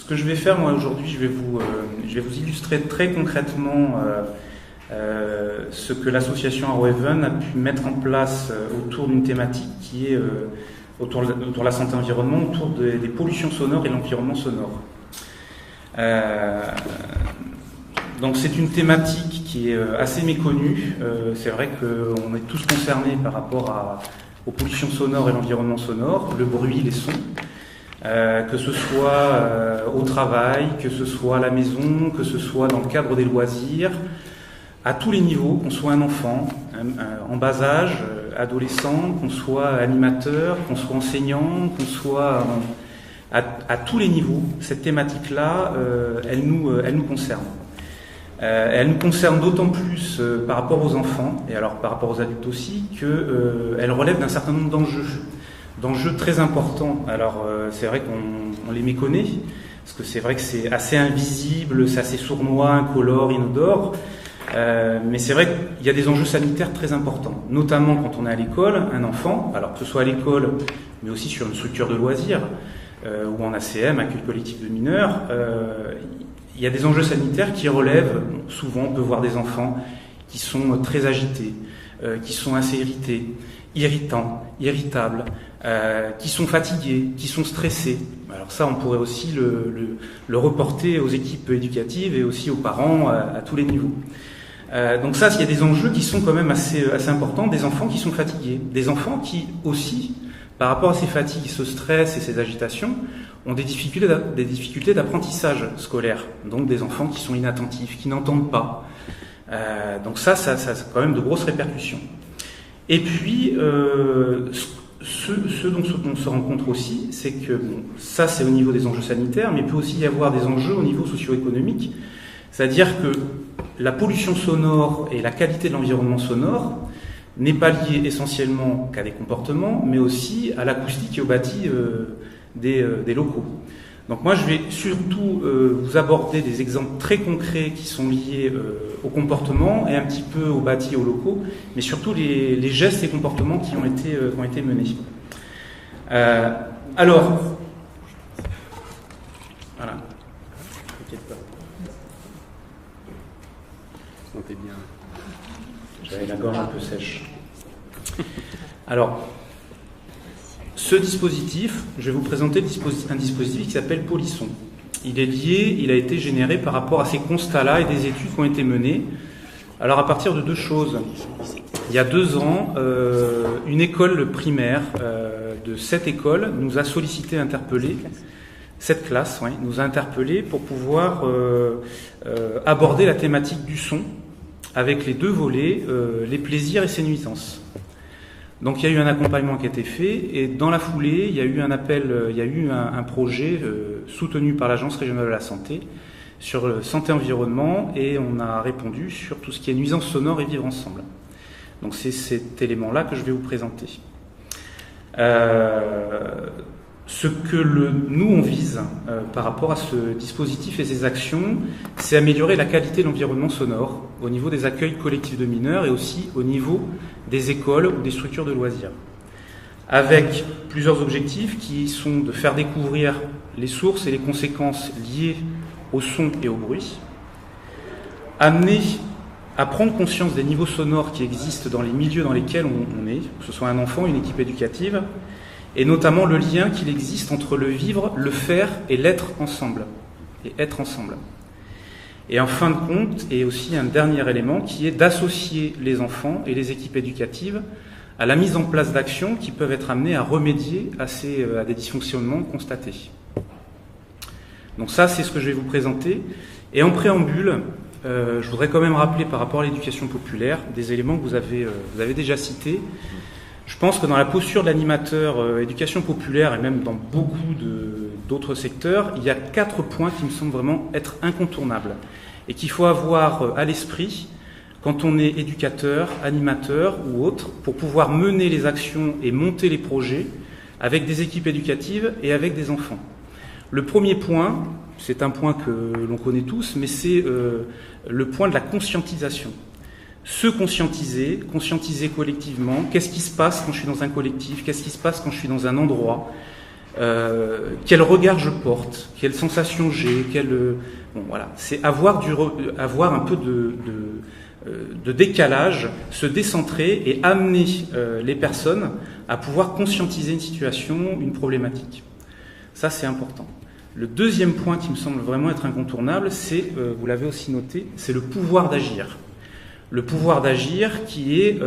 que je vais faire moi aujourd'hui, je vais vous illustrer très concrètement ce que l'association Arrowhaven a pu mettre en place autour d'une thématique qui est autour de la santé environnement, autour des pollutions sonores et l'environnement sonore. Donc c'est une thématique qui est assez méconnue. C'est vrai qu'on est tous concernés par rapport aux pollutions sonores et l'environnement sonore, le bruit, les sons, que ce soit au travail, que ce soit à la maison, que ce soit dans le cadre des loisirs, à tous les niveaux, qu'on soit un enfant, en bas âge, adolescent, qu'on soit animateur, qu'on soit enseignant, qu'on soit à tous les niveaux. Cette thématique-là, elle nous concerne. Elle nous concerne d'autant plus par rapport aux enfants, et alors par rapport aux adultes aussi, qu'elle relève d'un certain nombre d'enjeux très importants. Alors c'est vrai qu'on les méconnaît, parce que c'est vrai que c'est assez invisible, c'est assez sournois, incolore, inodore, mais c'est vrai qu'il y a des enjeux sanitaires très importants, notamment quand on est à l'école, un enfant, alors que ce soit à l'école, mais aussi sur une structure de loisirs, ou en ACM, accueil collectif de mineurs, il y a des enjeux sanitaires qui relèvent, souvent on peut voir des enfants qui sont très agités, qui sont assez irritants, irritables, qui sont fatigués, qui sont stressés. Alors ça, on pourrait aussi le reporter aux équipes éducatives et aussi aux parents à tous les niveaux. Donc ça, il y a des enjeux qui sont quand même assez importants, des enfants qui sont fatigués, des enfants qui aussi, par rapport à ces fatigues, ce stress et ces agitations, ont des difficultés d'apprentissage scolaire, donc des enfants qui sont inattentifs, qui n'entendent pas. Donc ça a quand même de grosses répercussions. Et puis, ce dont on se rend compte aussi, c'est que ça c'est au niveau des enjeux sanitaires, mais il peut aussi y avoir des enjeux au niveau socio-économique, c'est-à-dire que la pollution sonore et la qualité de l'environnement sonore n'est pas liée essentiellement qu'à des comportements, mais aussi à l'acoustique et au bâti des locaux. Donc moi je vais surtout vous aborder des exemples très concrets qui sont liés au comportement et un petit peu au bâti et aux locaux, mais surtout les gestes et comportements qui ont été menés. Alors, voilà. T'inquiète pas. Sentez bien. J'avais la gorge un peu sèche. Alors, ce dispositif, je vais vous présenter un dispositif qui s'appelle Polisson. Il a été généré par rapport à ces constats-là et des études qui ont été menées. Alors à partir de deux choses. Il y a 2 ans, une école primaire de 7 écoles nous a interpellé, 7 classes, oui, nous a interpellé pour pouvoir aborder la thématique du son avec les 2 volets, les plaisirs et ses nuisances. Donc il y a eu un accompagnement qui a été fait et dans la foulée, il y a eu un projet soutenu par l'Agence régionale de la santé sur santé environnement et on a répondu sur tout ce qui est nuisances sonores et vivre ensemble. Donc c'est cet élément-là que je vais vous présenter. Ce que nous on vise par rapport à ce dispositif et ses actions, c'est améliorer la qualité de l'environnement sonore au niveau des accueils collectifs de mineurs et aussi au niveau des écoles ou des structures de loisirs. Avec plusieurs objectifs qui sont de faire découvrir les sources et les conséquences liées au son et au bruit, amener à prendre conscience des niveaux sonores qui existent dans les milieux dans lesquels on est, que ce soit un enfant, une équipe éducative, et notamment le lien qu'il existe entre le vivre, le faire et l'être ensemble. Et être ensemble. Et en fin de compte, et aussi un dernier élément qui est d'associer les enfants et les équipes éducatives à la mise en place d'actions qui peuvent être amenées à remédier à des dysfonctionnements constatés. Donc ça, c'est ce que je vais vous présenter. Et en préambule, je voudrais quand même rappeler par rapport à l'éducation populaire des éléments que vous avez déjà cités. Je pense que dans la posture de l'animateur éducation populaire et même dans beaucoup d'autres secteurs, il y a 4 points qui me semblent vraiment être incontournables et qu'il faut avoir à l'esprit quand on est éducateur, animateur ou autre pour pouvoir mener les actions et monter les projets avec des équipes éducatives et avec des enfants. Le premier point, c'est un point que l'on connaît tous, mais c'est le point de la conscientisation. Se conscientiser collectivement, qu'est-ce qui se passe quand je suis dans un collectif, qu'est-ce qui se passe quand je suis dans un endroit, quel regard je porte, quelle sensation j'ai, bon voilà, c'est avoir un peu de décalage, se décentrer et amener les personnes à pouvoir conscientiser une situation, une problématique. Ça, c'est important. Le deuxième point qui me semble vraiment être incontournable, c'est, vous l'avez aussi noté, c'est le pouvoir d'agir. Le pouvoir d'agir qui est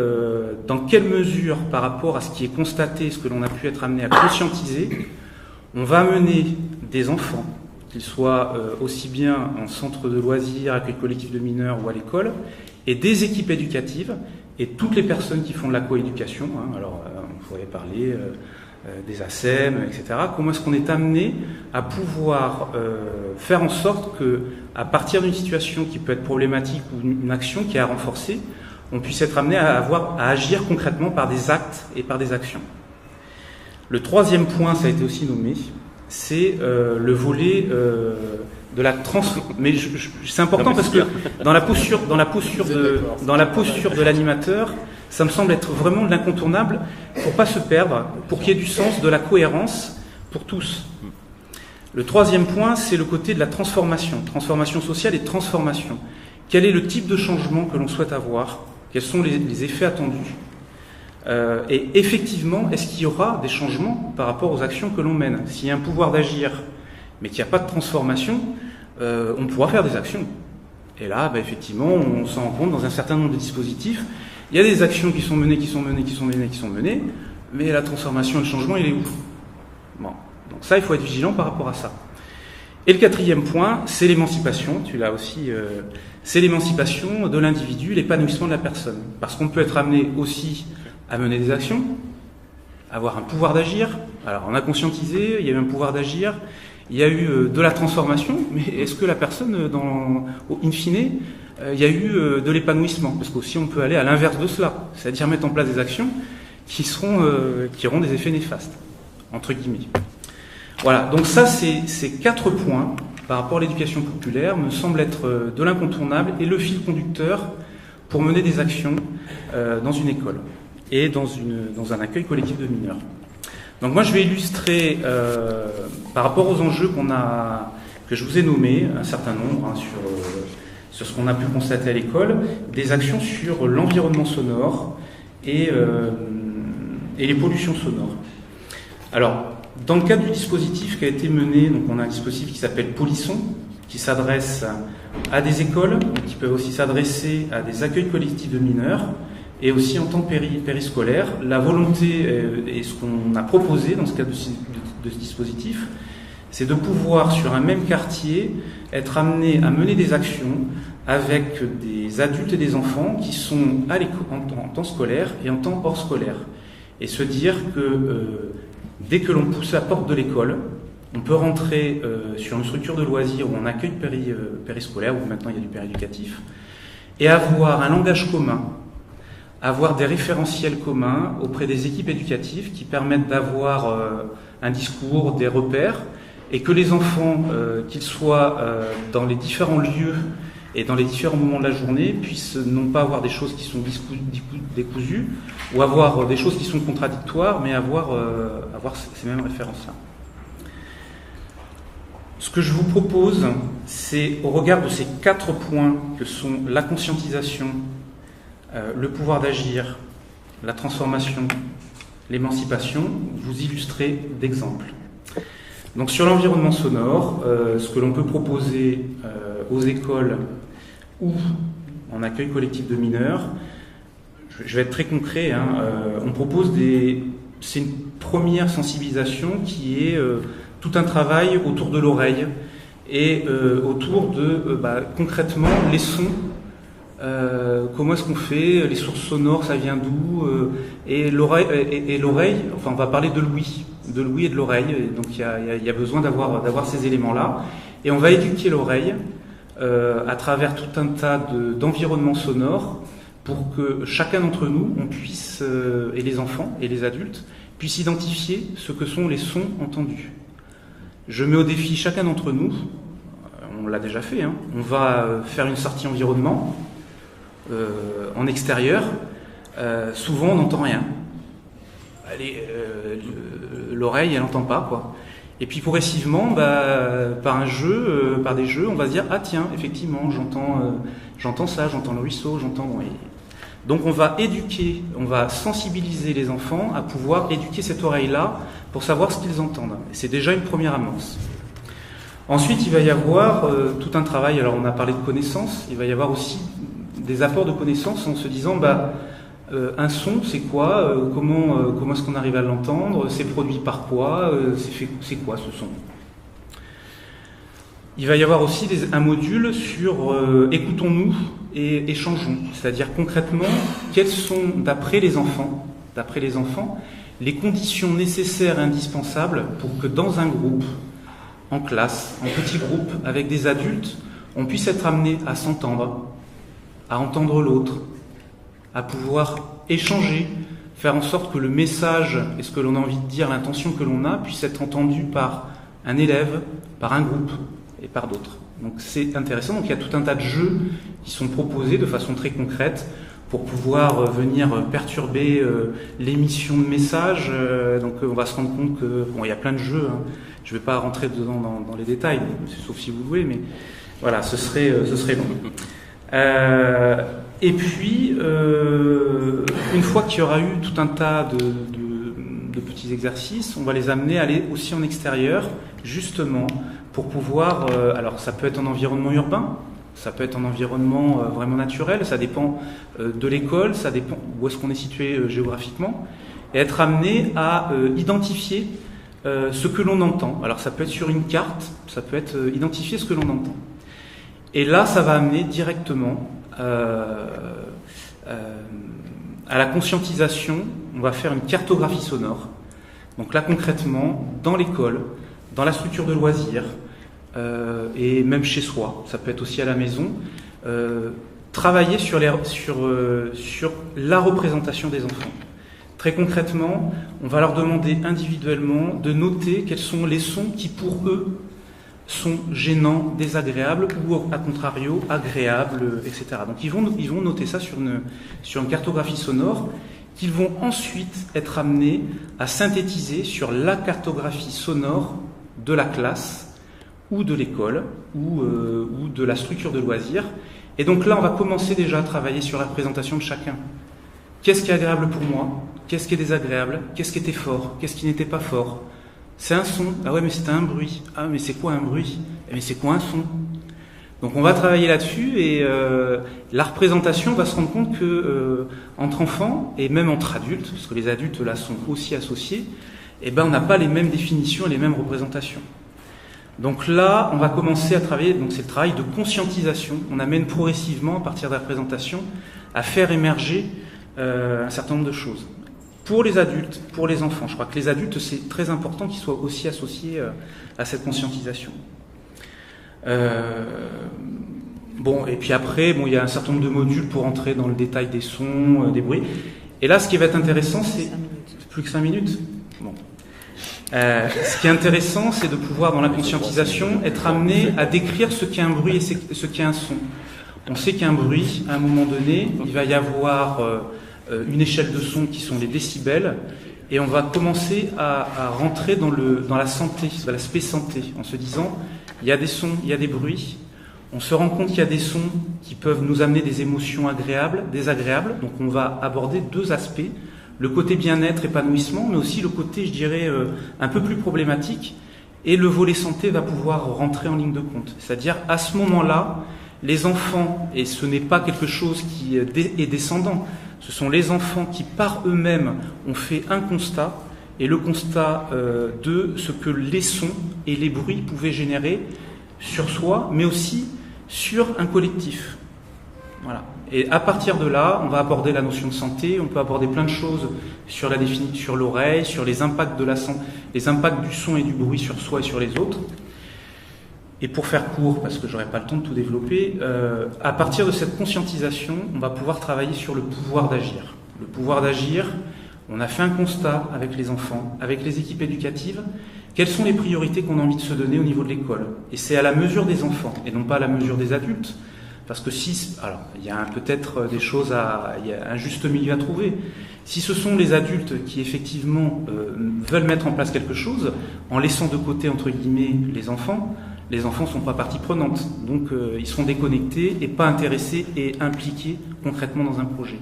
dans quelle mesure, par rapport à ce qui est constaté, ce que l'on a pu être amené à conscientiser, on va amener des enfants, qu'ils soient aussi bien en centre de loisirs, accueil collectif de mineurs ou à l'école, et des équipes éducatives, et toutes les personnes qui font de la coéducation, hein, alors on pourrait parler des ASEM, etc. Comment est-ce qu'on est amené à pouvoir faire en sorte que, à partir d'une situation qui peut être problématique ou une action qui est à renforcer, on puisse être amené à agir concrètement par des actes et par des actions. Le troisième point, ça a été aussi nommé, c'est le volet de la transformation. Mais c'est important parce que dans la posture de l'animateur, ça me semble être vraiment de l'incontournable pour pas se perdre, pour qu'il y ait du sens, de la cohérence pour tous. Le troisième point, c'est le côté de la transformation sociale et transformation. Quel est le type de changement que l'on souhaite avoir? Quels sont les effets attendus? Et effectivement, est-ce qu'il y aura des changements par rapport aux actions que l'on mène? S'il y a un pouvoir d'agir, mais qu'il n'y a pas de transformation, on pourra faire des actions. Et là, effectivement, on s'en rend compte dans un certain nombre de dispositifs. Il y a des actions qui sont menées, mais la transformation et le changement, il est où? Bon. Donc ça, il faut être vigilant par rapport à ça. Et le quatrième point, c'est l'émancipation. Tu l'as aussi. C'est l'émancipation de l'individu, l'épanouissement de la personne. Parce qu'on peut être amené aussi à mener des actions, avoir un pouvoir d'agir. Alors, on a conscientisé, il y a eu un pouvoir d'agir, il y a eu de la transformation, mais est-ce que la personne, in fine, il y a eu de l'épanouissement? Parce qu'aussi, on peut aller à l'inverse de cela, c'est-à-dire mettre en place des actions qui auront des effets néfastes, entre guillemets. Voilà, donc ça, ces 4 points, par rapport à l'éducation populaire, me semblent être de l'incontournable et le fil conducteur pour mener des actions dans une école et dans un accueil collectif de mineurs. Donc moi, je vais illustrer, par rapport aux enjeux que je vous ai nommés, un certain nombre, hein, sur ce qu'on a pu constater à l'école, des actions sur l'environnement sonore et les pollutions sonores. Alors, dans le cadre du dispositif qui a été mené, donc on a un dispositif qui s'appelle Polisson, qui s'adresse à des écoles, mais qui peut aussi s'adresser à des accueils collectifs de mineurs, et aussi en temps périscolaire. La volonté et ce qu'on a proposé dans ce cadre de ce dispositif, c'est de pouvoir, sur un même quartier, être amené à mener des actions avec des adultes et des enfants qui sont à l'école en temps scolaire et en temps hors scolaire. Et se dire que dès que l'on pousse la porte de l'école, on peut rentrer sur une structure de loisirs ou en accueil périscolaire, où maintenant il y a du péréducatif, et avoir un langage commun, avoir des référentiels communs auprès des équipes éducatives qui permettent d'avoir un discours, des repères, et que les enfants, qu'ils soient dans les différents lieux et dans les différents moments de la journée, puissent non pas avoir des choses qui sont décousues, ou avoir des choses qui sont contradictoires, mais avoir ces mêmes références-là. Ce que je vous propose, c'est, au regard de ces 4 points que sont la conscientisation, le pouvoir d'agir, la transformation, l'émancipation, vous illustrer d'exemples. Donc sur l'environnement sonore, ce que l'on peut proposer aux écoles ou en accueil collectif de mineurs, je vais être très concret, hein, on propose c'est une première sensibilisation qui est tout un travail autour de l'oreille et autour de concrètement les sons. Comment est-ce qu'on fait? Les sources sonores, ça vient d'où? Et l'oreille, enfin on va parler de l'ouïe et de l'oreille, et donc il y a besoin d'avoir ces éléments-là. Et on va éduquer l'oreille à travers tout un tas d'environnements sonores pour que chacun d'entre nous, on puisse, et les enfants et les adultes, puissent identifier ce que sont les sons entendus. Je mets au défi chacun d'entre nous, on l'a déjà fait, hein, on va faire une sortie environnement, en extérieur, souvent on n'entend rien. L'oreille, elle n'entend pas, quoi. Et puis progressivement, par des jeux, on va se dire ah tiens, effectivement, j'entends ça, j'entends le ruisseau, donc on va éduquer, on va sensibiliser les enfants à pouvoir éduquer cette oreille-là pour savoir ce qu'ils entendent. Et c'est déjà une première amorce. Ensuite, il va y avoir tout un travail. Alors on a parlé de connaissances, il va y avoir aussi des apports de connaissances en se disant un son, c'est quoi, comment est-ce qu'on arrive à l'entendre, c'est produit par quoi, c'est quoi ce son. Il va y avoir aussi un module sur écoutons-nous et échangeons, c'est-à-dire concrètement, quelles sont, d'après les enfants, les conditions nécessaires et indispensables pour que dans un groupe, en classe, en petit groupe, avec des adultes, on puisse être amené à s'entendre, à entendre l'autre, à pouvoir échanger, faire en sorte que le message et ce que l'on a envie de dire, l'intention que l'on a, puisse être entendu par un élève, par un groupe et par d'autres. Donc c'est intéressant. Donc il y a tout un tas de jeux qui sont proposés de façon très concrète pour pouvoir venir perturber l'émission de messages. Donc on va se rendre compte que il y a plein de jeux. Je ne vais pas rentrer dedans dans les détails, sauf si vous voulez, mais voilà, ce serait long. Et puis, une fois qu'il y aura eu tout un tas de petits exercices, on va les amener à aller aussi en extérieur, justement, pour pouvoir... alors, ça peut être en environnement urbain, ça peut être en environnement vraiment naturel, ça dépend de l'école, ça dépend où est-ce qu'on est situé géographiquement, et être amené à identifier ce que l'on entend. Alors, ça peut être sur une carte, ça peut être identifier ce que l'on entend. Et là, ça va amener directement à la conscientisation. On va faire une cartographie sonore. Donc là, concrètement, dans l'école, dans la structure de loisirs, et même chez soi, ça peut être aussi à la maison, travailler sur la représentation des enfants. Très concrètement, on va leur demander individuellement de noter quels sont les sons qui, pour eux, sont gênants, désagréables ou, à contrario, agréables, etc. Donc ils vont noter ça sur une cartographie sonore qu'ils vont ensuite être amenés à synthétiser sur la cartographie sonore de la classe ou de l'école ou de la structure de loisirs. Et donc là, on va commencer déjà à travailler sur la représentation de chacun. Qu'est-ce qui est agréable pour moi? Qu'est-ce qui est désagréable? Qu'est-ce qui était fort? Qu'est-ce qui n'était pas fort? C'est un son. Ah ouais, mais c'était un bruit. Ah, mais c'est quoi un bruit? Mais c'est quoi un son? Donc on va travailler là-dessus et la représentation va se rendre compte que entre enfants et même entre adultes, parce que les adultes là sont aussi associés, on n'a pas les mêmes définitions et les mêmes représentations. Donc là, on va commencer à travailler, donc c'est le travail de conscientisation. On amène progressivement, à partir de la représentation, à faire émerger un certain nombre de choses. Pour les adultes, pour les enfants, je crois que les adultes, c'est très important qu'ils soient aussi associés à cette conscientisation. Et puis après, il y a un certain nombre de modules pour entrer dans le détail des sons, des bruits. Et là, ce qui va être intéressant, c'est... Plus que 5 minutes ? Bon. Ce qui est intéressant, c'est de pouvoir, dans la conscientisation, être amené à décrire ce qu'est un bruit et ce qu'est un son. On sait qu'un bruit, à un moment donné, il va y avoir une échelle de son qui sont les décibels, et on va commencer à rentrer dans la santé, dans l'aspect santé, en se disant, il y a des sons, il y a des bruits, on se rend compte qu'il y a des sons qui peuvent nous amener des émotions agréables, désagréables, donc on va aborder deux aspects, le côté bien-être, épanouissement, mais aussi le côté, je dirais, un peu plus problématique, et le volet santé va pouvoir rentrer en ligne de compte. C'est-à-dire, à ce moment-là, les enfants, et ce n'est pas quelque chose qui est descendant, ce sont les enfants qui, par eux-mêmes, ont fait un constat, et le constat de ce que les sons et les bruits pouvaient générer sur soi, mais aussi sur un collectif. Voilà. Et à partir de là, on va aborder la notion de santé, on peut aborder plein de choses sur la définition, sur l'oreille, sur les impacts les impacts du son et du bruit sur soi et sur les autres. Et pour faire court, parce que j'aurai pas le temps de tout développer, à partir de cette conscientisation, on va pouvoir travailler sur le pouvoir d'agir. Le pouvoir d'agir, on a fait un constat avec les enfants, avec les équipes éducatives, quelles sont les priorités qu'on a envie de se donner au niveau de l'école. Et c'est à la mesure des enfants, et non pas à la mesure des adultes, Parce que si, alors il y a peut-être des choses il y a un juste milieu à trouver. Si ce sont les adultes qui effectivement veulent mettre en place quelque chose, en laissant de côté entre guillemets les enfants sont pas partie prenante. Donc ils seront déconnectés et pas intéressés et impliqués concrètement dans un projet.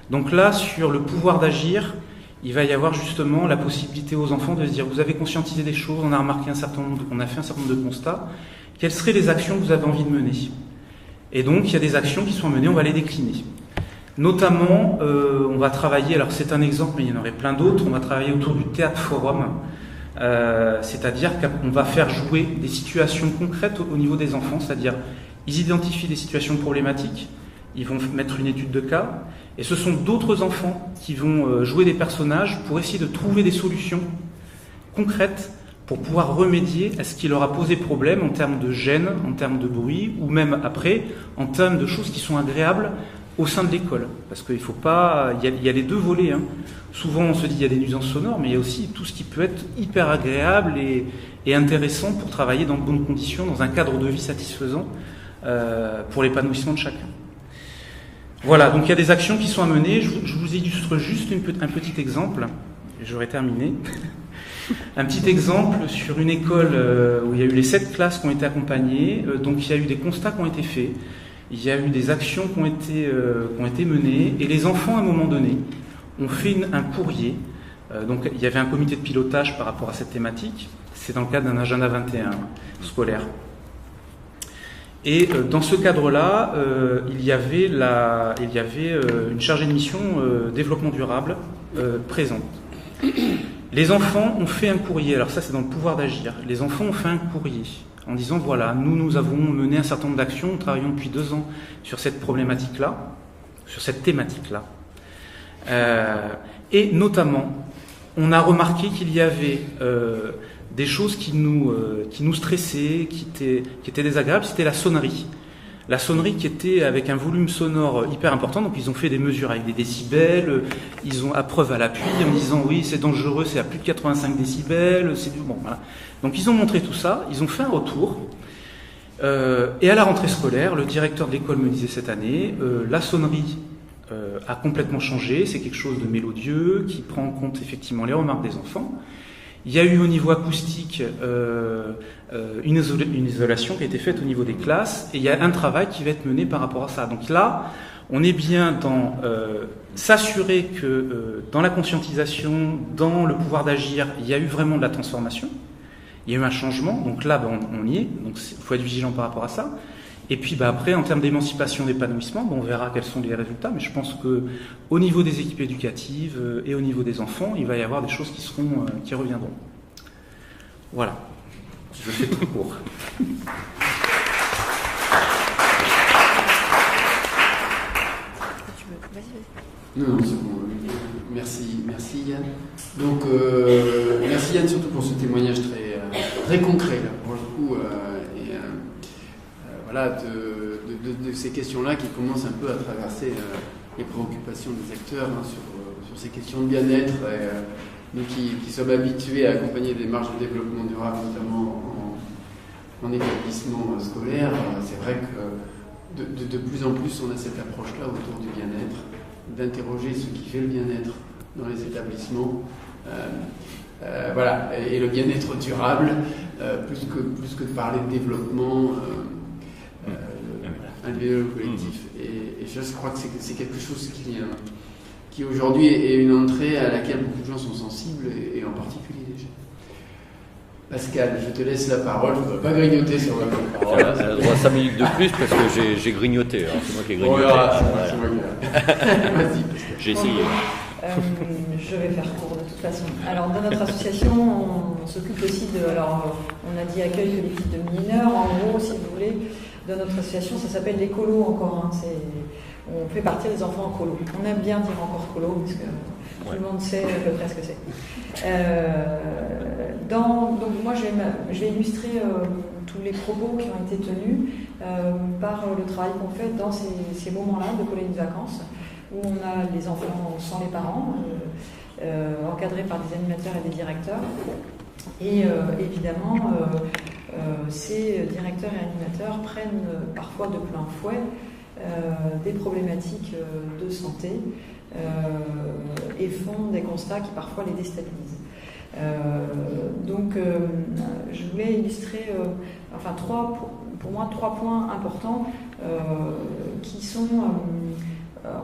Donc là, sur le pouvoir d'agir, il va y avoir justement la possibilité aux enfants de se dire, vous avez conscientisé des choses, on a fait un certain nombre de constats, quelles seraient les actions que vous avez envie de mener? Et donc il y a des actions qui sont menées, on va les décliner. Notamment, on va travailler, alors c'est un exemple, mais il y en aurait plein d'autres, on va travailler autour du théâtre forum, c'est-à-dire qu'on va faire jouer des situations concrètes au niveau des enfants, c'est-à-dire ils identifient des situations problématiques, ils vont mettre une étude de cas, et ce sont d'autres enfants qui vont jouer des personnages pour essayer de trouver des solutions concrètes pour pouvoir remédier à ce qui leur a posé problème en termes de gêne, en termes de bruit, ou même après, en termes de choses qui sont agréables au sein de l'école. Parce qu'il faut pas... Il y a les deux volets. Hein. Souvent, on se dit qu'il y a des nuisances sonores, mais il y a aussi tout ce qui peut être hyper agréable et intéressant pour travailler dans de bonnes conditions, dans un cadre de vie satisfaisant pour l'épanouissement de chacun. Voilà, donc il y a des actions qui sont à mener. Je vous illustre juste un petit exemple. J'aurais terminé. Un petit exemple sur une école où il y a eu les 7 classes qui ont été accompagnées. Donc il y a eu des constats qui ont été faits. Il y a eu des actions qui ont été menées. Et les enfants, à un moment donné, ont fait un courrier. Donc il y avait un comité de pilotage par rapport à cette thématique. C'est dans le cadre d'un agenda 21 scolaire. Et dans ce cadre-là, il y avait une chargée de mission développement durable présente. Les enfants ont fait un courrier, alors ça c'est dans le pouvoir d'agir, les enfants ont fait un courrier en disant voilà, nous avons mené un certain nombre d'actions, nous travaillons depuis 2 ans sur cette problématique-là, sur cette thématique-là. Et notamment, on a remarqué qu'il y avait des choses qui nous stressaient, qui étaient désagréables, c'était la sonnerie. La sonnerie qui était avec un volume sonore hyper important, donc ils ont fait des mesures avec des décibels, ils ont à preuve à l'appui en disant oui c'est dangereux, c'est à plus de 85 décibels, c'est du bon voilà. Donc ils ont montré tout ça, ils ont fait un retour, et à la rentrée scolaire, le directeur de l'école me disait cette année, la sonnerie a complètement changé, c'est quelque chose de mélodieux, qui prend en compte effectivement les remarques des enfants. Il y a eu au niveau acoustique une isolation qui a été faite au niveau des classes et il y a un travail qui va être mené par rapport à ça. Donc là, on est bien dans s'assurer que dans la conscientisation, dans le pouvoir d'agir, il y a eu vraiment de la transformation, il y a eu un changement, donc là on y est, donc il faut être vigilant par rapport à ça. Et puis après, en termes d'émancipation, d'épanouissement, on verra quels sont les résultats, mais je pense qu'au niveau des équipes éducatives et au niveau des enfants, il va y avoir des choses qui reviendront. Voilà, je fais tout court. Non, c'est bon. Merci Yann. Donc, merci Yann surtout pour ce témoignage très concret, là, pour le coup. Voilà, de ces questions-là qui commencent un peu à traverser les préoccupations des acteurs sur ces questions de bien-être. Nous qui sommes habitués à accompagner des démarches de développement durable, notamment en établissement scolaire, c'est vrai que de plus en plus on a cette approche-là autour du bien-être, d'interroger ce qui fait le bien-être dans les établissements. Voilà, et le bien-être durable, plus que de parler de développement individuel ou collectif. Et je crois que c'est quelque chose qui aujourd'hui est une entrée à laquelle beaucoup de gens sont sensibles, et en particulier les jeunes. Pascal, je te laisse la parole, je ne dois pas grignoter sur la parole. Elle a droit à 5 minutes de plus parce que j'ai grignoté, alors c'est moi qui ai grignoté. Vas-y. J'ai essayé. Je vais faire court de toute façon. Alors dans notre association, on s'occupe aussi alors on a dit accueil collectif de mineurs, en gros si vous voulez, dans notre association ça s'appelle les colos encore, hein. On fait partir des enfants en colo. On aime bien dire encore colo parce que tout le monde sait à peu près ce que c'est. Donc moi je vais illustrer tous les propos qui ont été tenus par le travail qu'on fait dans ces moments-là de colonies de vacances, où on a les enfants sans les parents, encadrés par des animateurs et des directeurs. Et évidemment, ces directeurs et animateurs prennent parfois de plein fouet des problématiques de santé et font des constats qui parfois les déstabilisent. Donc je voulais illustrer pour moi trois points importants qui sont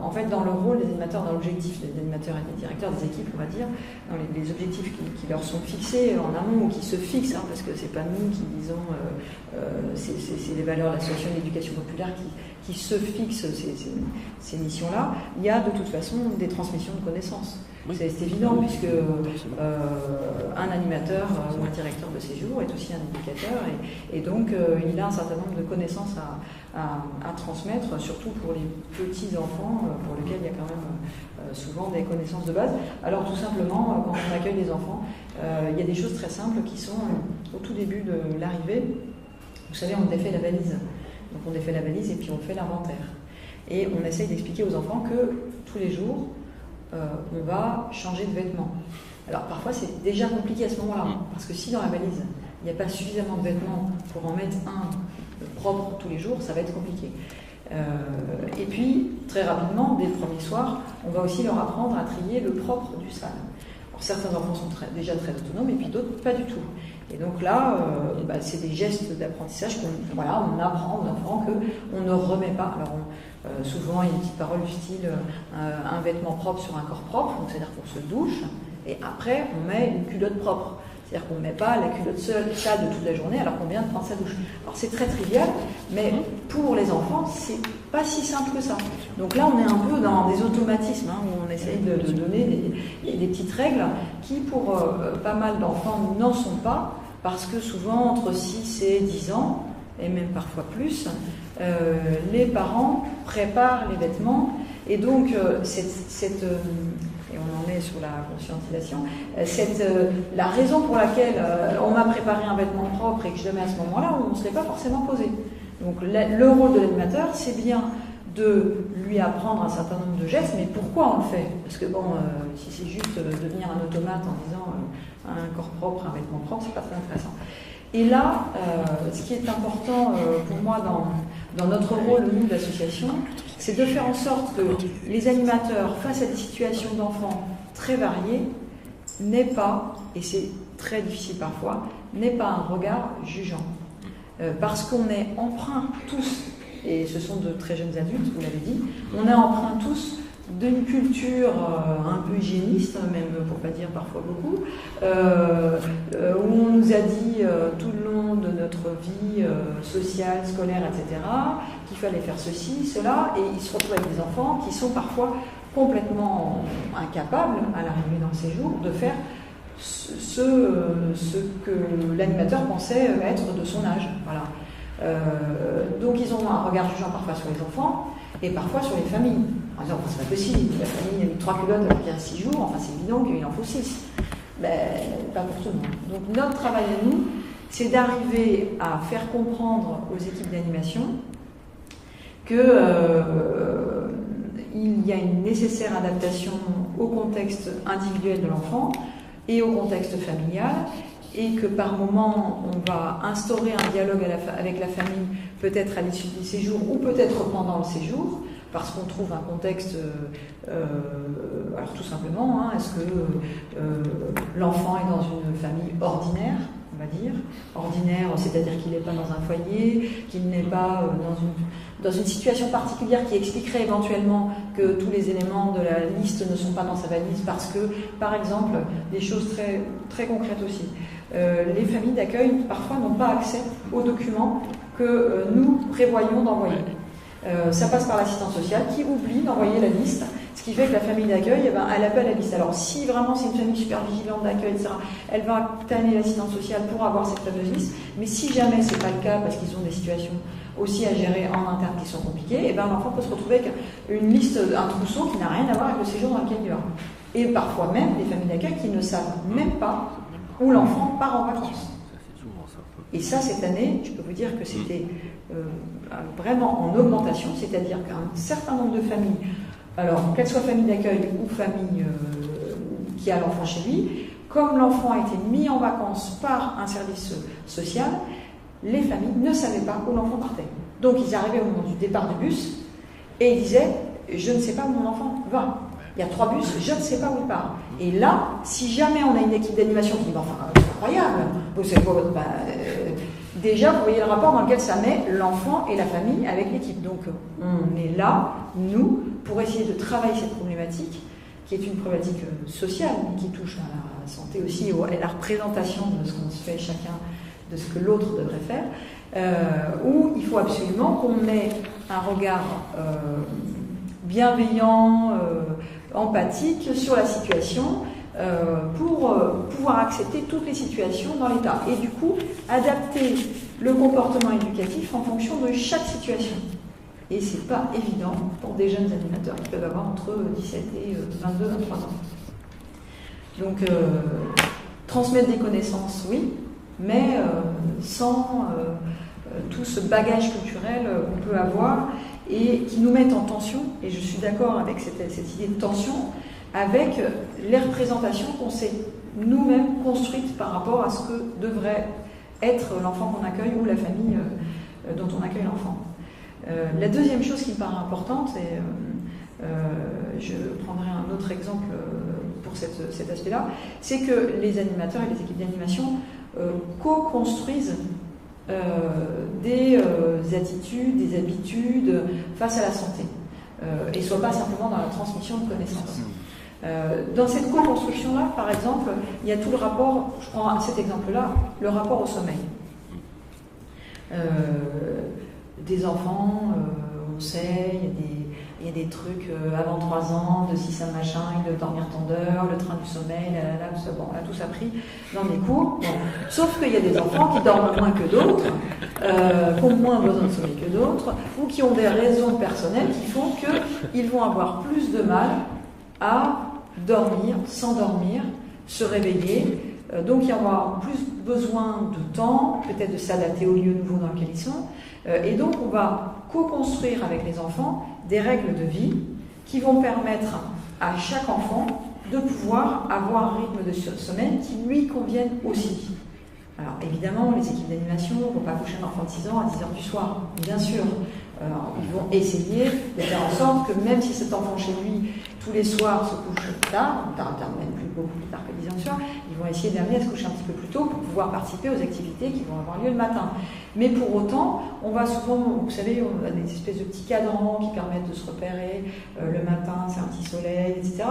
en fait dans le rôle des animateurs, dans l'objectif des animateurs et des directeurs des équipes, on va dire, dans les objectifs qui leur sont fixés en amont ou qui se fixent, parce que c'est pas nous qui disons, c'est les valeurs de l'association d'éducation populaire qui se fixent ces missions-là. Il y a de toute façon des transmissions de connaissances. Oui. C'est évident puisque un animateur ou un directeur de séjour est aussi un éducateur et donc il a un certain nombre de connaissances à transmettre, surtout pour les petits enfants pour lesquels il y a quand même souvent des connaissances de base. Alors tout simplement, quand on accueille les enfants, il y a des choses très simples qui sont au tout début de l'arrivée. Vous savez, on défait la valise. Donc on défait la valise et puis on fait l'inventaire. Et on essaye d'expliquer aux enfants que tous les jours, on va changer de vêtements. Alors parfois c'est déjà compliqué à ce moment-là, parce que si dans la valise il n'y a pas suffisamment de vêtements pour en mettre un propre tous les jours, ça va être compliqué. Et puis très rapidement, dès le premier soir, on va aussi leur apprendre à trier le propre du sale. Alors, certains enfants sont déjà très autonomes et puis d'autres pas du tout. Et donc là, c'est des gestes d'apprentissage on apprend aux enfants qu'on ne remet pas. Alors souvent, il y a une petite parole du style un vêtement propre sur un corps propre, donc c'est-à-dire qu'on se douche, et après, on met une culotte propre. C'est-à-dire qu'on ne met pas la culotte sale de toute la journée alors qu'on vient de prendre sa douche. Alors c'est très trivial, mais pour les enfants, c'est pas si simple que ça. Donc là, on est un peu dans des automatismes, où on essaye de donner des petites règles qui, pour pas mal d'enfants, n'en sont pas, parce que souvent, entre 6 et 10 ans, et même parfois plus, les parents préparent les vêtements, et donc et on en est sur la conscientisation, la raison pour laquelle on m'a préparé un vêtement propre et que je le mets à ce moment-là, on ne se l'est pas forcément posé. Donc le rôle de l'animateur, c'est bien de lui apprendre un certain nombre de gestes, mais pourquoi on le fait? Parce que si c'est juste devenir un automate en disant un corps propre, un vêtement propre, c'est pas très intéressant. Et là, ce qui est important pour moi dans notre rôle, nous, d'association, c'est de faire en sorte que les animateurs, face à des situations d'enfants très variées, n'aient pas, et c'est très difficile parfois, n'aient pas un regard jugeant. Parce qu'on est empreints tous, et ce sont de très jeunes adultes, vous l'avez dit, on est empreints tous d'une culture un peu hygiéniste, même pour pas dire parfois beaucoup, où on nous a dit tout le long de notre vie sociale, scolaire, etc., qu'il fallait faire ceci, cela, et ils se retrouvent avec des enfants qui sont parfois complètement incapables, à l'arrivée dans le séjour, de faire ce que l'animateur pensait être de son âge. Voilà. Donc ils ont un regard jugeant parfois sur les enfants et parfois sur les familles. En disant, c'est pas possible, la famille a mis 3 culottes alors qu'il y a 6 jours, enfin c'est évident qu'il en faut 6. Pas pour tout le monde. Donc notre travail à nous, c'est d'arriver à faire comprendre aux équipes d'animation qu'il y a une nécessaire adaptation au contexte individuel de l'enfant et au contexte familial, et que par moment, on va instaurer un dialogue avec la famille, peut-être à l'issue du séjour ou peut-être pendant le séjour, parce qu'on trouve un contexte, alors tout simplement, est-ce que l'enfant est dans une famille ordinaire, on va dire, ordinaire, c'est-à-dire qu'il n'est pas dans un foyer, qu'il n'est pas dans une situation particulière qui expliquerait éventuellement que tous les éléments de la liste ne sont pas dans sa valise, parce que, par exemple, des choses très, très concrètes aussi, les familles d'accueil parfois n'ont pas accès aux documents que nous prévoyons d'envoyer. Ça passe par l'assistance sociale qui oublie d'envoyer la liste, ce qui fait que la famille d'accueil, elle n'a pas la liste. Alors si vraiment c'est une famille super vigilante d'accueil, etc., elle va tanner l'assistance sociale pour avoir cette fameuse liste, mais si jamais c'est pas le cas, parce qu'ils ont des situations aussi à gérer en interne qui sont compliquées, et l'enfant peut se retrouver avec une liste, un trousseau qui n'a rien à voir avec le séjour dans lequel il va. Et parfois même des familles d'accueil qui ne savent même pas où l'enfant part en vacances. Et ça, cette année, je peux vous dire que c'était vraiment en augmentation, c'est-à-dire qu'un certain nombre de familles, alors qu'elles soient familles d'accueil ou familles qui a l'enfant chez lui, comme l'enfant a été mis en vacances par un service social, les familles ne savaient pas où l'enfant partait. Donc ils arrivaient au moment du départ du bus et ils disaient « je ne sais pas où mon enfant va ». Il y a 3 bus, je ne sais pas où il part. Et là, si jamais on a une équipe d'animation qui dit « enfin, c'est incroyable, vous savez quoi, déjà, vous voyez le rapport dans lequel ça met l'enfant et la famille avec l'équipe. Donc, on est là, nous, pour essayer de travailler cette problématique, qui est une problématique sociale, mais qui touche à la santé aussi, à la représentation de ce qu'on se fait chacun, de ce que l'autre devrait faire, où il faut absolument qu'on ait un regard bienveillant, empathique sur la situation, pour pouvoir accepter toutes les situations dans l'État. Et du coup, adapter le comportement éducatif en fonction de chaque situation. Et c'est pas évident pour des jeunes animateurs qui peuvent avoir entre 17 et 22, 23 ans. Donc, transmettre des connaissances, oui, mais sans tout ce bagage culturel qu'on peut avoir et qui nous met en tension, et je suis d'accord avec cette idée de tension, avec les représentations qu'on s'est nous-mêmes construites par rapport à ce que devrait être l'enfant qu'on accueille ou la famille dont on accueille l'enfant. La deuxième chose qui me paraît importante, et je prendrai un autre exemple pour cet aspect-là, c'est que les animateurs et les équipes d'animation co-construisent des attitudes, des habitudes face à la santé, et ne soient pas simplement dans la transmission de connaissances. Dans cette co-construction-là, par exemple, il y a tout le rapport, je prends cet exemple-là, le rapport au sommeil. Des enfants, on sait, il y a des trucs avant 3 ans, de si ça machin, de dormir tant d'heures, le train du sommeil, bon, on a tous appris dans les cours. Bon. Sauf qu'il y a des enfants qui dorment moins que d'autres, qui ont moins besoin de sommeil que d'autres, ou qui ont des raisons personnelles qui font qu'ils vont avoir plus de mal à dormir, s'endormir, se réveiller. Donc il y aura plus besoin de temps, peut-être de s'adapter au lieu nouveau dans lequel ils sont. Et donc on va co-construire avec les enfants des règles de vie qui vont permettre à chaque enfant de pouvoir avoir un rythme de sommeil qui lui convienne aussi. Alors évidemment, les équipes d'animation ne vont pas coucher un enfant de 6 ans à 10h du soir, bien sûr. Ils vont essayer de faire en sorte que même si cet enfant chez lui, tous les soirs, se couche tard, même plus beaucoup plus tard que 10h du soir, ils vont essayer d'amener à se coucher un petit peu plus tôt pour pouvoir participer aux activités qui vont avoir lieu le matin. Mais pour autant, on va souvent, vous savez, on a des espèces de petits cadrans qui permettent de se repérer, le matin c'est un petit soleil, etc.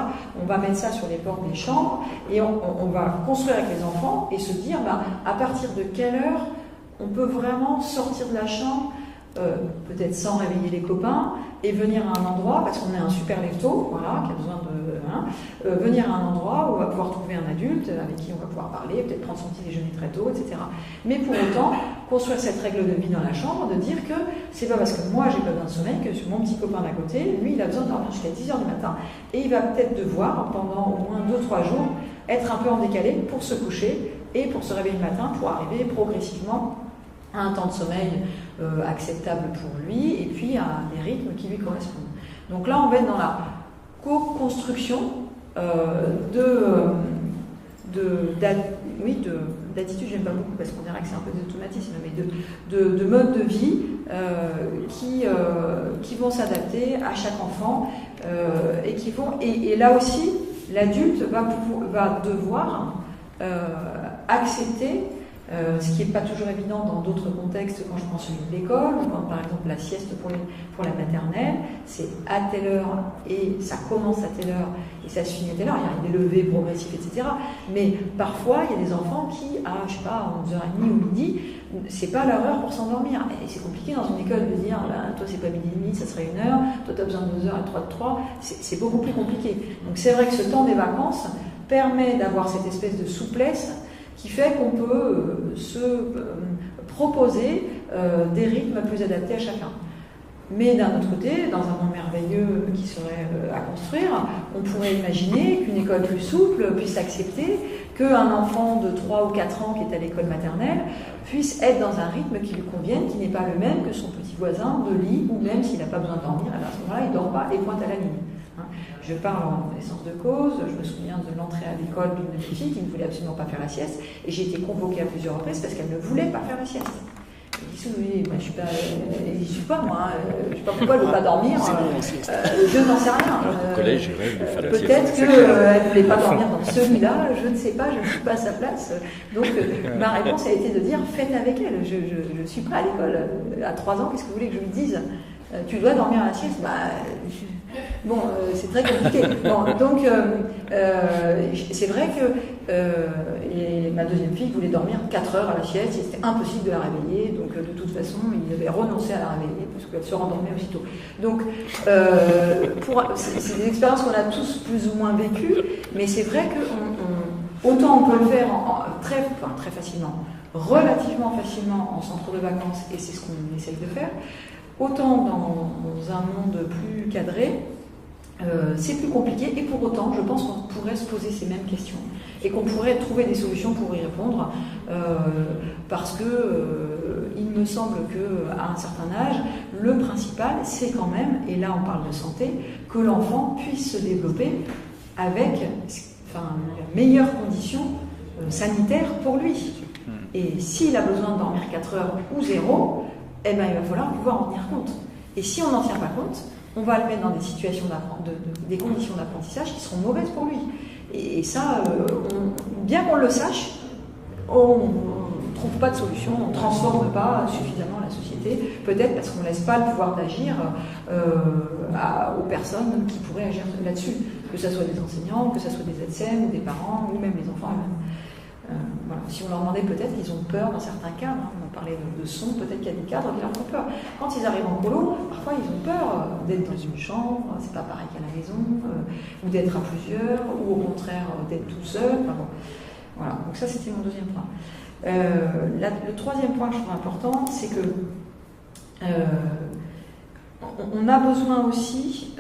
On va mettre ça sur les portes des chambres et on va construire avec les enfants et se dire, à partir de quelle heure on peut vraiment sortir de la chambre, peut-être sans réveiller les copains, et venir à un endroit, parce qu'on est un super lève-tôt, voilà, qui a besoin de... venir à un endroit où on va pouvoir trouver un adulte avec qui on va pouvoir parler, peut-être prendre son petit déjeuner très tôt, etc. Mais pour autant, construire cette règle de vie dans la chambre, de dire que c'est pas parce que moi j'ai pas besoin de sommeil que mon petit copain d'à côté, lui il a besoin de dormir jusqu'à 10h du matin. Et il va peut-être devoir, pendant au moins 2-3 jours, être un peu en décalé pour se coucher et pour se réveiller le matin, pour arriver progressivement à un temps de sommeil acceptable pour lui et puis à des rythmes qui lui correspondent. Donc là, on va être dans la co-construction d'attitude, j'aime pas beaucoup parce qu'on dirait que c'est un peu des automatismes, mais de modes de vie qui vont s'adapter à chaque enfant et là aussi, l'adulte va devoir accepter ce qui n'est pas toujours évident dans d'autres contextes, quand je prends celui de l'école, ou quand par exemple la sieste pour la maternelle, c'est à telle heure et ça commence à telle heure et ça se finit à telle heure, il y a des levées progressives, etc. Mais parfois, il y a des enfants qui, à 11h30 ou midi, c'est pas leur heure pour s'endormir. Et c'est compliqué dans une école de dire, toi c'est pas midi et demi, ça serait 1 heure, toi tu as besoin de 2 heures et 3 de 3, c'est beaucoup plus compliqué. Donc c'est vrai que ce temps des vacances permet d'avoir cette espèce de souplesse qui fait qu'on peut se proposer des rythmes plus adaptés à chacun. Mais d'un autre côté, dans un monde merveilleux qui serait à construire, on pourrait imaginer qu'une école plus souple puisse accepter qu'un enfant de 3 ou 4 ans qui est à l'école maternelle puisse être dans un rythme qui lui convienne, qui n'est pas le même que son petit voisin de lit, ou même s'il n'a pas besoin de dormir, à ce moment-là, il ne dort pas et pointe à la ligne. Je parle en connaissance de cause, je me souviens de l'entrée à l'école d'une de mes filles qui ne voulait absolument pas faire la sieste, et j'ai été convoquée à plusieurs reprises parce qu'elle ne voulait pas faire la sieste. Oui, moi, je suis pas moi. Je sais pas pourquoi elle ne veut pas dormir. Je n'en sais rien. Au collège, je rêve de faire la sieste. Peut-être qu'elle ne voulait pas dormir dans celui-là. Je ne sais pas. Je ne suis pas à sa place. Donc, ma réponse a été de dire faites avec elle. Je ne suis pas à l'école. À 3 ans, qu'est-ce que vous voulez que je lui dise? Tu dois dormir à la sieste. Bon, c'est très compliqué. Bon, donc, c'est vrai que ma deuxième fille voulait dormir 4 heures à la sieste. C'était impossible de la réveiller. Donc, de toute façon, il avait renoncé à la réveiller parce qu'elle se rendormait aussitôt. Donc, c'est des expériences qu'on a tous plus ou moins vécues. Mais c'est vrai que autant on peut le faire très facilement, relativement facilement en centre de vacances, et c'est ce qu'on essaye de faire. Autant dans un monde plus cadré, c'est plus compliqué, et pour autant, je pense qu'on pourrait se poser ces mêmes questions et qu'on pourrait trouver des solutions pour y répondre, parce que il me semble qu'à un certain âge, le principal, c'est quand même, et là on parle de santé, que l'enfant puisse se développer avec les meilleures conditions sanitaires pour lui. Et s'il a besoin de dormir 4 heures ou 0, eh ben, il va falloir pouvoir en tenir compte. Et si on n'en tient pas compte, on va le mettre dans des situations des conditions d'apprentissage qui seront mauvaises pour lui. Et ça, bien qu'on le sache, on ne trouve pas de solution, on ne transforme pas suffisamment la société, peut-être parce qu'on ne laisse pas le pouvoir d'agir aux personnes qui pourraient agir là-dessus, que ce soit des enseignants, que ce soit des ATSEM, ou des parents, ou même les enfants eux-mêmes. Voilà. Si on leur demandait, peut-être qu'ils ont peur dans certains cadres, on parlait de son, peut-être qu'il y a des cadres qui leur font peur. Quand ils arrivent en colo, parfois ils ont peur d'être dans une chambre, c'est pas pareil qu'à la maison, ou d'être à plusieurs, ou au contraire d'être tout seul. Enfin, bon. Voilà, donc ça c'était mon deuxième point. Le troisième point que je trouve important, c'est que on a besoin aussi,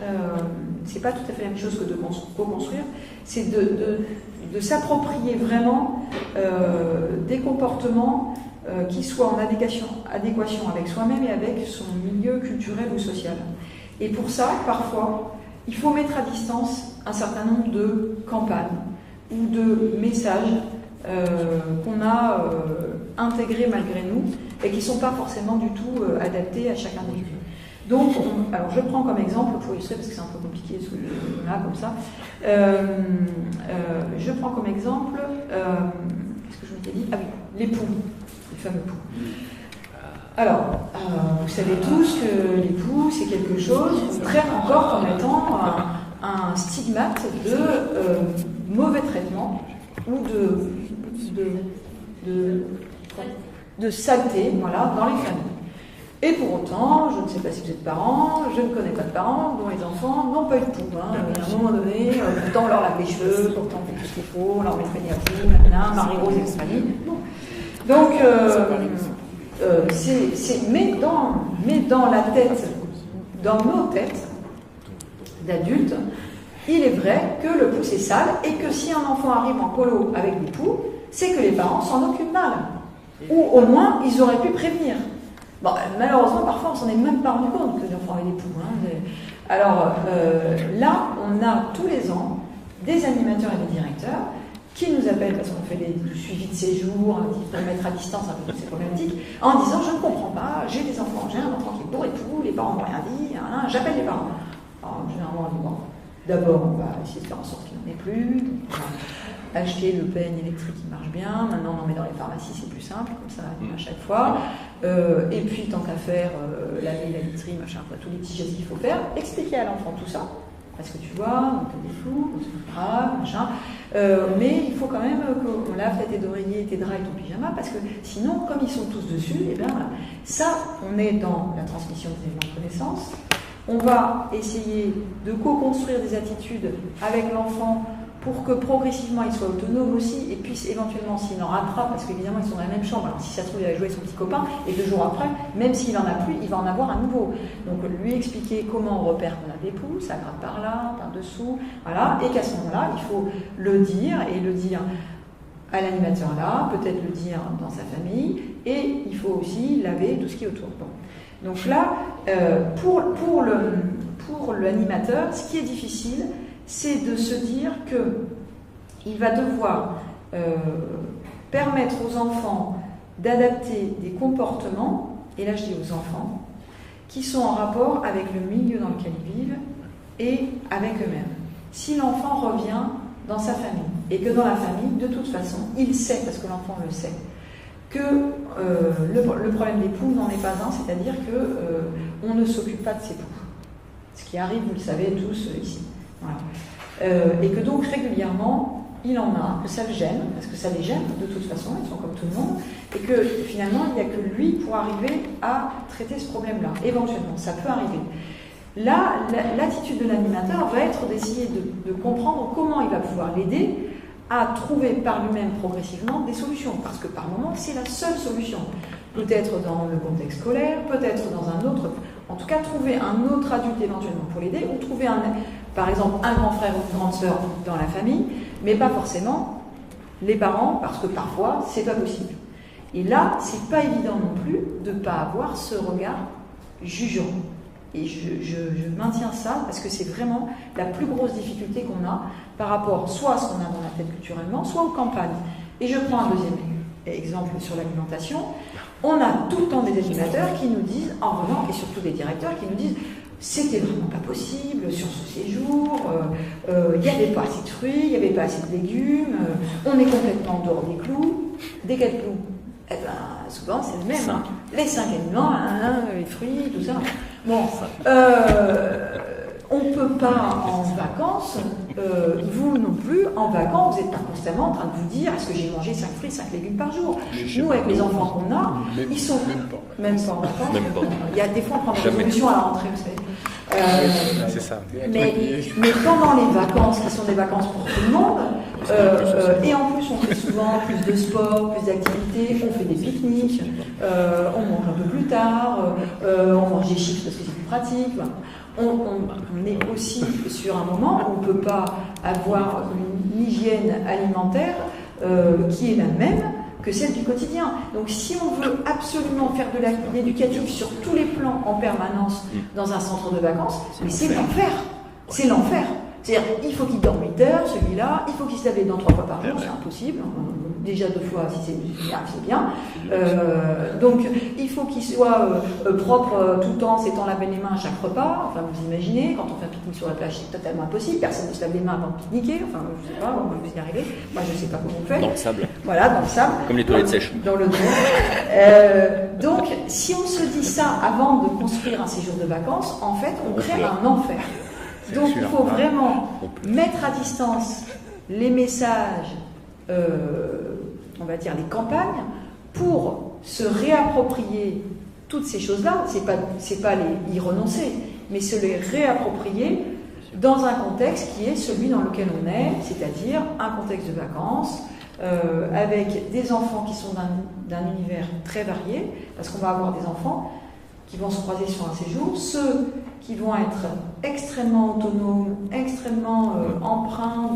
c'est pas tout à fait la même chose que de co-construire, c'est de s'approprier vraiment des comportements qui soient en adéquation avec soi-même et avec son milieu culturel ou social. Et pour ça, parfois, il faut mettre à distance un certain nombre de campagnes ou de messages qu'on a intégrés malgré nous et qui ne sont pas forcément du tout adaptés à chaque individu. Donc, alors je prends comme exemple, pour illustrer, parce que c'est un peu compliqué ce que là, comme ça, je prends comme exemple, qu'est-ce que je m'étais dit? Ah oui, les poux, les fameux poux. Alors, vous savez tous que les poux, c'est quelque chose qu'on traite encore comme étant un stigmate de mauvais traitement ou de saleté, voilà, dans les familles. Et pour autant, je ne sais pas si vous êtes parents, je ne connais pas de parents dont les enfants n'ont pas eu de poux. À un moment donné, pourtant on leur lave les cheveux, pourtant on fait tout ce qu'il faut, on leur met le péniatrie, Marie-Rose et compagnie. Bon. Donc, mais dans la tête, dans nos têtes d'adultes, il est vrai que le pouce est sale et que si un enfant arrive en colo avec des poux, c'est que les parents s'en occupent mal. Ou au moins, ils auraient pu prévenir. Bon, malheureusement, parfois, on s'en est même pas rendu compte que l'enfant avait des poux. Alors, là, on a tous les ans des animateurs et des directeurs qui nous appellent parce qu'on fait du suivi de séjour, pour mettre à distance un peu toutes ces problématiques, en disant je ne comprends pas, j'ai un enfant qui est bourré de poux, les parents n'ont rien dit, j'appelle les parents. Alors, généralement, on dit bon, d'abord, on va essayer de faire en sorte qu'il n'en ait plus. On va acheter le peigne électrique qui marche bien. Maintenant, on en met dans les pharmacies, c'est plus simple, comme ça, à chaque fois. Et puis, tant qu'à faire, laver la literie, machin, tous les petits gestes qu'il faut faire, expliquer à l'enfant tout ça. Parce que tu vois, on fait des flous, c'est pas grave, machin. Mais il faut quand même qu'on lave tes d'oreiller, tes draps et ton pyjama, parce que sinon, comme ils sont tous dessus, et bien voilà. Ça, on est dans la transmission des éléments de connaissance. On va essayer de co-construire des attitudes avec l'enfant pour que progressivement il soit autonome aussi et puisse éventuellement, s'il en rattrape, parce qu'évidemment ils sont dans la même chambre, alors si ça se trouve il va jouer avec son petit copain, et 2 jours après, même s'il n'en a plus, il va en avoir un nouveau. Donc lui expliquer comment on repère qu'on a des poux, ça gratte par là, par dessous, voilà, et qu'à ce moment-là, il faut le dire, et le dire à l'animateur là, peut-être le dire dans sa famille, et il faut aussi laver tout ce qui est autour. Bon. Donc là, pour l'animateur, ce qui est difficile, c'est de se dire qu'il va devoir permettre aux enfants d'adapter des comportements et là je dis aux enfants, qui sont en rapport avec le milieu dans lequel ils vivent et avec eux-mêmes. Si l'enfant revient dans sa famille, et que dans la famille, de toute façon, il sait, parce que l'enfant le sait, que le problème des poux n'en est pas un, c'est-à-dire qu'on ne s'occupe pas de ses poux. Ce qui arrive, vous le savez tous ici. Voilà. Et que donc régulièrement, il en a, que ça le gêne, parce que ça les gêne de toute façon, ils sont comme tout le monde, et que finalement, il n'y a que lui pour arriver à traiter ce problème-là. Éventuellement, ça peut arriver. Là, l'attitude de l'animateur va être d'essayer de comprendre comment il va pouvoir l'aider à trouver par lui-même progressivement des solutions, parce que par moment, c'est la seule solution. Peut-être dans le contexte scolaire, peut-être dans un autre... En tout cas, trouver un autre adulte éventuellement pour l'aider, ou trouver, par exemple, un grand frère ou une grande sœur dans la famille, mais pas forcément les parents, parce que parfois, c'est pas possible. Et là, c'est pas évident non plus de ne pas avoir ce regard jugeant. Et je maintiens ça parce que c'est vraiment la plus grosse difficulté qu'on a par rapport soit à ce qu'on a dans la tête culturellement, soit aux campagnes. Et je prends un deuxième exemple sur l'alimentation. On a tout le temps des animateurs qui nous disent, en revenant, et surtout des directeurs qui nous disent c'était vraiment pas possible sur ce séjour, il n'y avait pas assez de fruits, il n'y avait pas assez de légumes, on est complètement dehors des clous. Des quels clous? Eh ben, souvent c'est le même. Hein. Les 5 aliments, les fruits, tout ça. Bon, on ne peut pas en vacances, vous non plus, en vacances, vous n'êtes pas constamment en train de vous dire est-ce que j'ai mangé 5 fruits, 5 légumes par jour. Nous, avec les enfants qu'on a, ils sont même pas en vacances. Il y a des fois, on prend des résolutions à la rentrée, vous savez. C'est ça. Mais pendant les vacances, qui sont des vacances pour tout le monde, et en plus on fait souvent plus de sport, plus d'activités, on fait des pique-niques, on mange un peu plus tard, on mange des chips parce que c'est plus pratique. On est aussi sur un moment où on ne peut pas avoir une hygiène alimentaire qui est la même que celle du quotidien. Donc si on veut absolument faire de l'éducatif sur tous les plans en permanence dans un centre de vacances, mais c'est l'enfer. C'est l'enfer. C'est-à-dire, il faut qu'il dorme 8 heures, celui-là, il faut qu'il se lave les dents 3 fois par jour, c'est impossible. Déjà 2 fois, si c'est bien. Donc, il faut qu'il soit propre tout le temps, s'étant lavé les mains à chaque repas. Enfin, vous imaginez, quand on fait un pique-nique sur la plage, c'est totalement impossible. Personne ne se lave les mains avant de pique-niquer. Enfin, je ne sais pas, on va y arriver. Moi, je ne sais pas comment on fait. Dans le sable. Voilà, dans le sable. Comme les toilettes sèches. Dans le dos. Donc, si on se dit ça avant de construire un séjour de vacances, en fait, on crée un enfer. Donc il faut vraiment mettre à distance les messages, on va dire les campagnes, pour se réapproprier toutes ces choses-là. C'est pas y renoncer, mais se les réapproprier dans un contexte qui est celui dans lequel on est, c'est-à-dire un contexte de vacances, avec des enfants qui sont d'un univers très varié, parce qu'on va avoir des enfants qui vont se croiser sur un séjour, ceux qui vont être extrêmement autonomes, extrêmement empreints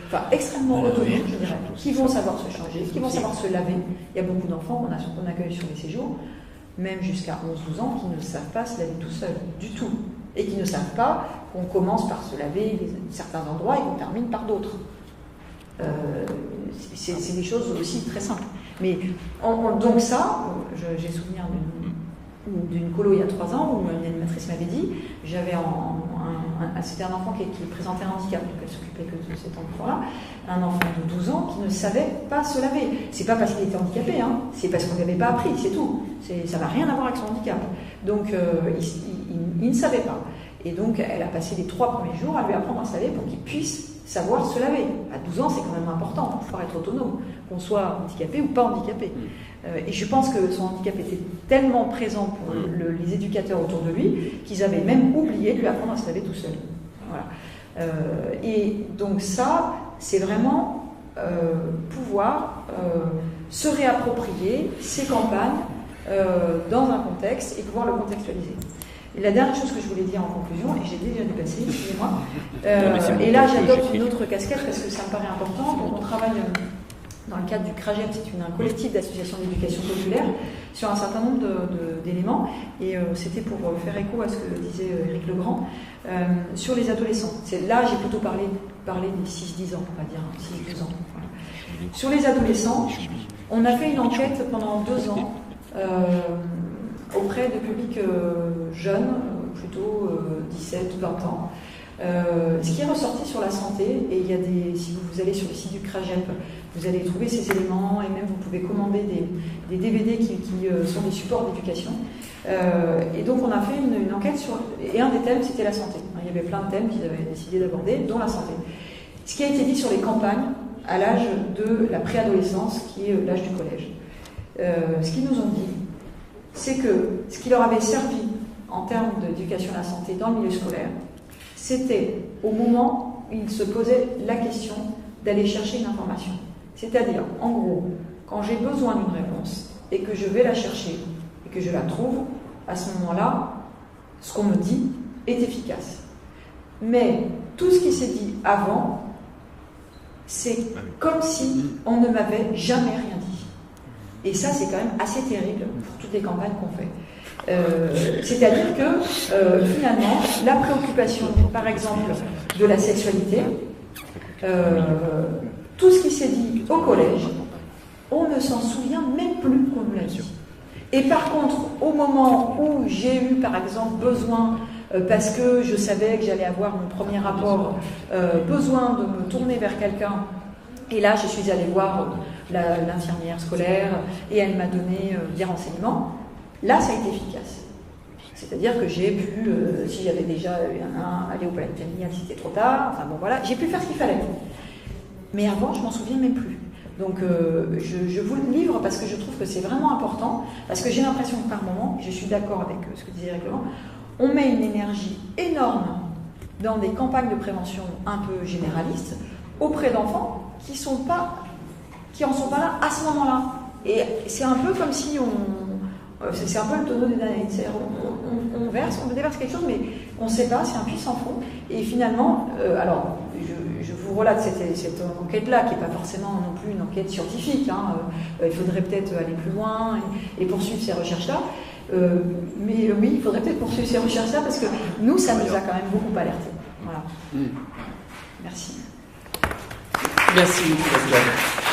enfin extrêmement autonomes, je dirais, qui vont savoir se changer, qui vont savoir se laver. Il y a beaucoup d'enfants qu'on accueille sur les séjours, même jusqu'à 11-12 ans, qui ne savent pas se laver tout seuls, du tout. Et qui ne savent pas qu'on commence par se laver certains endroits et qu'on termine par d'autres. C'est des choses aussi très simples. Mais donc ça, j'ai souvenir d'une colo il y a 3 ans où une animatrice m'avait dit, j'avais c'était un enfant qui présentait un handicap, donc elle s'occupait que de cet enfant-là, un enfant de 12 ans qui ne savait pas se laver. C'est pas parce qu'il était handicapé, hein, c'est parce qu'on ne l'avait pas appris, c'est tout. Ça n'a rien à voir avec son handicap. Donc il ne savait pas. Et donc elle a passé les 3 premiers jours à lui apprendre à se laver pour qu'il puisse savoir se laver. À 12 ans, c'est quand même important pour pouvoir être autonome, qu'on soit handicapé ou pas handicapé. Et je pense que son handicap était tellement présent pour les éducateurs autour de lui qu'ils avaient même oublié de lui apprendre à se laver tout seul. Voilà. Et donc ça, c'est vraiment pouvoir se réapproprier ces campagnes dans un contexte et pouvoir le contextualiser. Et la dernière chose que je voulais dire en conclusion, et j'ai déjà dépassé, excusez-moi, et là j'adopte une autre casquette parce que ça me paraît important. Donc on travaille dans le cadre du CRAGEP, c'est un collectif d'associations d'éducation populaire, sur un certain nombre d'éléments, et c'était pour faire écho à ce que disait Éric Legrand, sur les adolescents. Là j'ai plutôt parlé des 6-10 ans, on va dire, 6-12 ans. Voilà. Sur les adolescents, on a fait une enquête pendant 2 ans, auprès de publics jeunes, plutôt 17 ou 20 ans. Ce qui est ressorti sur la santé, et il y a si vous allez sur le site du CRAGEP, vous allez trouver ces éléments, et même vous pouvez commander des DVD qui sont des supports d'éducation. Et donc on a fait une enquête et un des thèmes c'était la santé. Il y avait plein de thèmes qu'ils avaient décidé d'aborder, dont la santé. Ce qui a été dit sur les campagnes à l'âge de la préadolescence, qui est l'âge du collège. Ce qu'ils nous ont dit, c'est que ce qui leur avait servi en termes d'éducation à la santé dans le milieu scolaire, c'était au moment où ils se posaient la question d'aller chercher une information. C'est-à-dire, en gros, quand j'ai besoin d'une réponse et que je vais la chercher et que je la trouve, à ce moment-là, ce qu'on me dit est efficace. Mais tout ce qui s'est dit avant, c'est comme si on ne m'avait jamais rien dit. Et ça, c'est quand même assez terrible pour toutes les campagnes qu'on fait. C'est-à-dire que finalement, la préoccupation, par exemple, de la sexualité, tout ce qui s'est dit au collège, on ne s'en souvient même plus qu'on nous l'a dit. Et par contre, au moment où j'ai eu, par exemple, besoin, parce que je savais que j'allais avoir mon premier rapport, besoin de me tourner vers quelqu'un, et là, je suis allée voir l'infirmière scolaire, et elle m'a donné des renseignements. Là, ça a été efficace. C'est-à-dire que j'ai pu, si j'avais déjà aller au palais familial si c'était trop tard, enfin bon voilà, j'ai pu faire ce qu'il fallait. Mais avant, je m'en souviens même plus. Donc je vous le livre parce que je trouve que c'est vraiment important, parce que j'ai l'impression que par moment, je suis d'accord avec ce que disait Eric Laurent, on met une énergie énorme dans des campagnes de prévention un peu généralistes auprès d'enfants qui en sont pas là à ce moment-là. Et c'est un peu comme si c'est un peu le tonneau des Danaïdes. On déverse quelque chose, mais on ne sait pas, c'est un puits sans fond. Et finalement, alors, je vous relate cette enquête-là, qui n'est pas forcément non plus une enquête scientifique. Il faudrait peut-être aller plus loin et poursuivre ces recherches-là. Mais oui, il faudrait peut-être poursuivre ces recherches-là, parce que nous, ça nous a quand même beaucoup alertés. Voilà. Merci. Merci, Pascal.